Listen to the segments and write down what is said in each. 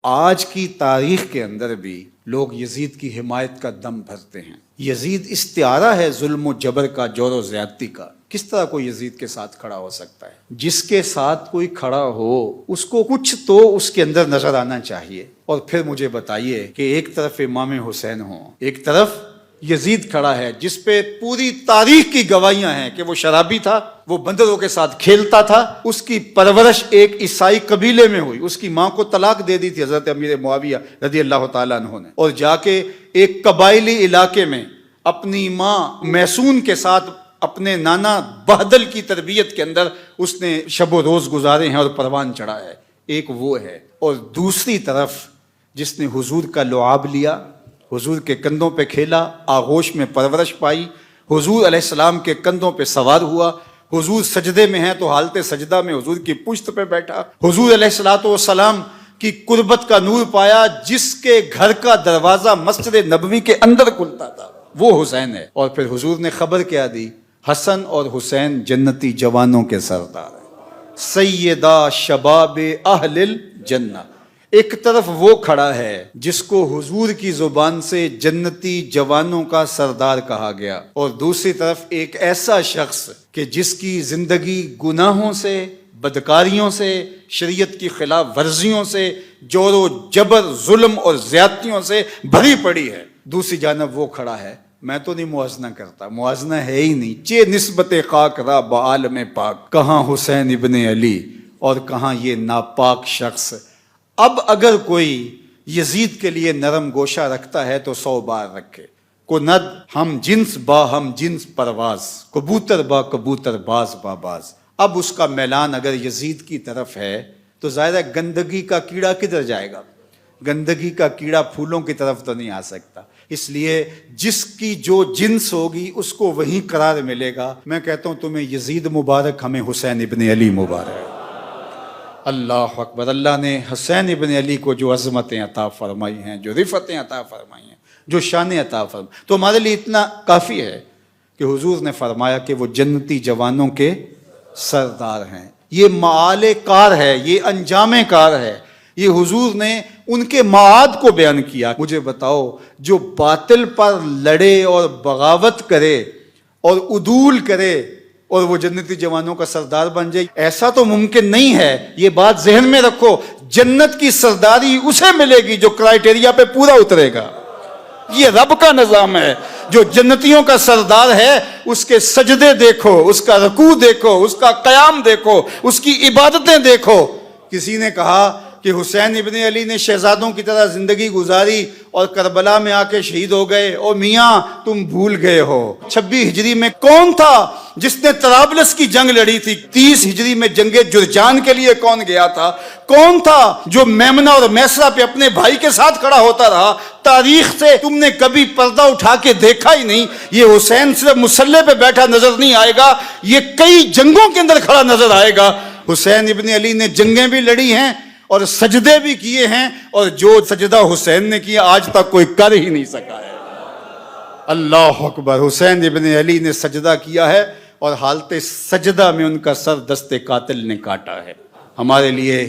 آج کی تاریخ کے اندر بھی لوگ یزید کی حمایت کا دم بھرتے ہیں۔ یزید استعارہ ہے ظلم و جبر کا، جور و زیادتی کا۔ کس طرح کوئی یزید کے ساتھ کھڑا ہو سکتا ہے؟ جس کے ساتھ کوئی کھڑا ہو اس کو کچھ تو اس کے اندر نظر آنا چاہیے۔ اور پھر مجھے بتائیے کہ ایک طرف امام حسین ہوں، ایک طرف یزید کھڑا ہے جس پہ پوری تاریخ کی گواہیاں ہیں کہ وہ شرابی تھا، وہ بندروں کے ساتھ کھیلتا تھا، اس کی پرورش ایک عیسائی قبیلے میں ہوئی، اس کی ماں کو طلاق دے دی تھی حضرت امیر معاویہ رضی اللہ تعالیٰ عنہ نے، اور جا کے ایک قبائلی علاقے میں اپنی ماں میسون کے ساتھ اپنے نانا بہدل کی تربیت کے اندر اس نے شب و روز گزارے ہیں اور پروان چڑھا ہے۔ ایک وہ ہے، اور دوسری طرف جس نے حضور کا لعاب لیا، حضور کے کندھوں پہ کھیلا، آغوش میں پرورش پائی، حضور علیہ السلام کے کندھوں پہ سوار ہوا، حضور سجدے میں ہیں تو حالت سجدہ میں حضور کی پشت پہ بیٹھا، حضور علیہ السلام کی قربت کا نور پایا، جس کے گھر کا دروازہ مسجد نبوی کے اندر کھلتا تھا، وہ حسین ہے۔ اور پھر حضور نے خبر کیا دی؟ حسن اور حسین جنتی جوانوں کے سردار ہیں، سیدہ شباب اہل الجنہ۔ ایک طرف وہ کھڑا ہے جس کو حضور کی زبان سے جنتی جوانوں کا سردار کہا گیا، اور دوسری طرف ایک ایسا شخص کہ جس کی زندگی گناہوں سے، بدکاریوں سے، شریعت کی خلاف ورزیوں سے، جور و جبر، ظلم اور زیادتیوں سے بھری پڑی ہے۔ دوسری جانب وہ کھڑا ہے، میں تو نہیں موازنہ کرتا، موازنہ ہے ہی نہیں، چے نسبت خاک را بعالم پاک، کہاں حسین ابن علی اور کہاں یہ ناپاک شخص۔ اب اگر کوئی یزید کے لیے نرم گوشہ رکھتا ہے تو 100 بار رکھے۔ کند ہم جنس با ہم جنس پرواز، کبوتر با کبوتر باز با باز۔ اب اس کا میلان اگر یزید کی طرف ہے تو ظاہر ہے گندگی کا کیڑا کدھر جائے گا؟ گندگی کا کیڑا پھولوں کی طرف تو نہیں آ سکتا، اس لیے جس کی جو جنس ہوگی اس کو وہیں قرار ملے گا۔ میں کہتا ہوں تمہیں یزید مبارک، ہمیں حسین ابن علی مبارک۔ اللہ اکبر۔ اللہ نے حسین ابن علی کو جو عظمتیں عطا فرمائی ہیں، جو رفتیں عطا فرمائی ہیں، جو شانیں عطا فرمائی، تو ہمارے لیے اتنا کافی ہے کہ حضور نے فرمایا کہ وہ جنتی جوانوں کے سردار ہیں۔ یہ معال کار ہے، یہ انجام کار ہے، یہ حضور نے ان کے معاد کو بیان کیا۔ مجھے بتاؤ، جو باطل پر لڑے اور بغاوت کرے اور عدول کرے اور وہ جنتی جوانوں کا سردار بن جائے، ایسا تو ممکن نہیں ہے۔ یہ بات ذہن میں رکھو، جنت کی سرداری اسے ملے گی جو کرائیٹیریا پہ پورا اترے گا۔ یہ رب کا نظام ہے۔ جو جنتیوں کا سردار ہے اس کے سجدے دیکھو، اس کا رکوع دیکھو، اس کا قیام دیکھو، اس کی عبادتیں دیکھو۔ کسی نے کہا کہ حسین ابن علی نے شہزادوں کی طرح زندگی گزاری اور کربلا میں آ کے شہید ہو گئے۔ او میاں تم بھول گئے ہو، 26 ہجری میں کون تھا جس نے طرابلس کی جنگ لڑی تھی؟ 30 ہجری میں جنگ جرجان کے لیے کون گیا تھا؟ کون تھا جو میمنہ اور میسرہ پہ اپنے بھائی کے ساتھ کھڑا ہوتا رہا؟ تاریخ سے تم نے کبھی پردہ اٹھا کے دیکھا ہی نہیں۔ یہ حسین صرف مسلح پہ بیٹھا نظر نہیں آئے گا، یہ کئی جنگوں کے اندر کھڑا نظر آئے گا۔ حسین ابن علی نے جنگیں بھی لڑی ہیں اور سجدے بھی کیے ہیں، اور جو سجدہ حسین نے کیا آج تک کوئی کر ہی نہیں سکا ہے۔ اللہ اکبر۔ حسین ابن علی نے سجدہ کیا ہے اور حالت سجدہ میں ان کا سر دست قاتل نے کاٹا ہے۔ ہمارے لیے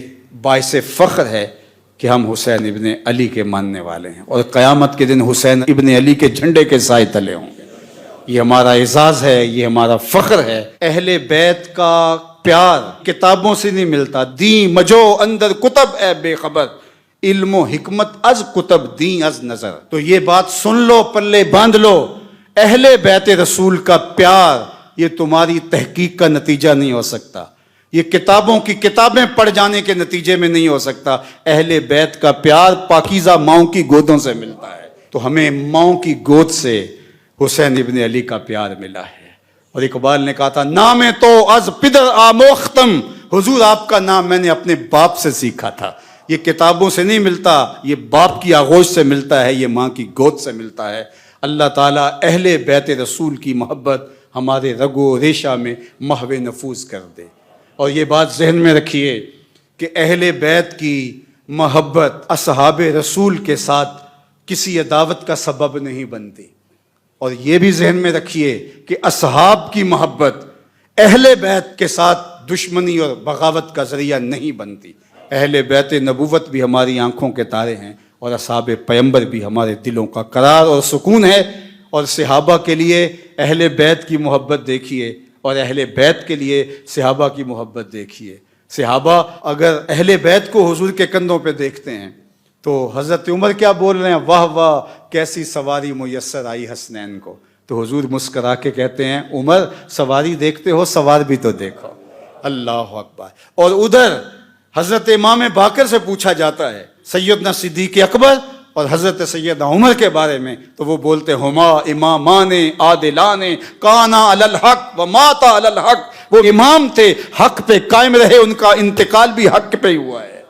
باعث فخر ہے کہ ہم حسین ابن علی کے ماننے والے ہیں، اور قیامت کے دن حسین ابن علی کے جھنڈے کے سائے تلے ہوں گے۔ یہ ہمارا اعزاز ہے، یہ ہمارا فخر ہے۔ اہل بیت کا پیار کتابوں سے نہیں ملتا۔ دین مجو اندر کتب اے بے خبر، علم و حکمت از کتب دین از نظر۔ تو یہ بات سن لو، پلے باندھ لو، اہل بیت رسول کا پیار یہ تمہاری تحقیق کا نتیجہ نہیں ہو سکتا، یہ کتابوں کی کتابیں پڑھ جانے کے نتیجے میں نہیں ہو سکتا۔ اہل بیت کا پیار پاکیزہ ماؤں کی گودوں سے ملتا ہے۔ تو ہمیں ماؤں کی گود سے حسین ابن علی کا پیار ملا ہے۔ اور اقبال نے کہا تھا، نام تو از پدر آموختم، حضور آپ کا نام میں نے اپنے باپ سے سیکھا تھا۔ یہ کتابوں سے نہیں ملتا، یہ باپ کی آغوش سے ملتا ہے، یہ ماں کی گود سے ملتا ہے۔ اللہ تعالیٰ اہل بیت رسول کی محبت ہمارے رگ و ریشہ میں محو نفوذ کر دے۔ اور یہ بات ذہن میں رکھیے کہ اہل بیت کی محبت اصحاب رسول کے ساتھ کسی عداوت کا سبب نہیں بنتی، اور یہ بھی ذہن میں رکھیے کہ اصحاب کی محبت اہل بیت کے ساتھ دشمنی اور بغاوت کا ذریعہ نہیں بنتی۔ اہل بیت نبوت بھی ہماری آنکھوں کے تارے ہیں، اور اصحاب پیمبر بھی ہمارے دلوں کا قرار اور سکون ہے۔ اور صحابہ کے لیے اہل بیت کی محبت دیکھیے، اور اہل بیت کے لیے صحابہ کی محبت دیکھیے۔ صحابہ اگر اہل بیت کو حضور کے کندھوں پہ دیکھتے ہیں تو حضرت عمر کیا بول رہے ہیں؟ واہ واہ کیسی سواری میسر آئی حسنین کو۔ تو حضور مسکرا کے کہتے ہیں عمر سواری دیکھتے ہو، سوار بھی تو دیکھو۔ اللہ اکبر۔ اور ادھر حضرت امام باقر سے پوچھا جاتا ہے سیدنا صدیق اکبر اور حضرت سیدنا عمر کے بارے میں، تو وہ بولتے ہما امامان عادلان کانا علی الحق و ماتا علی الحق۔ وہ امام تھے، حق پہ قائم رہے، ان کا انتقال بھی حق پہ ہوا ہے۔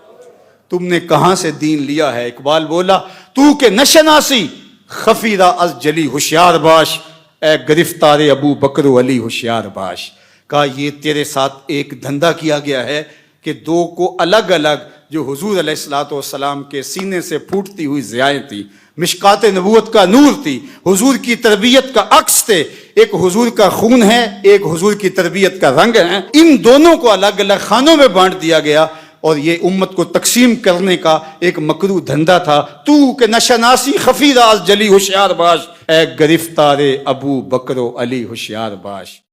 تم نے کہاں سے دین لیا ہے؟ اقبال بولا تو کہ نشناسی خفیرہ از جلی ہوشیار باش، اے گرفتار ابو بکر و علی ہوشیار باش۔ کہا یہ تیرے ساتھ ایک دھندا کیا گیا ہے کہ دو کو الگ الگ، جو حضور علیہ الصلوۃ والسلام کے سینے سے پھوٹتی ہوئی ضیائیں تھیں، مشکات نبوت کا نور تھی، حضور کی تربیت کا عکس تھے، ایک حضور کا خون ہے، ایک حضور کی تربیت کا رنگ ہے، ان دونوں کو الگ الگ خانوں میں بانٹ دیا گیا، اور یہ امت کو تقسیم کرنے کا ایک مکروہ دھندا تھا۔ تو کہ نشناسی خفیرہ از جلی ہوشیار باش، اے گرفتار ابو بکر و علی ہوشیار باش۔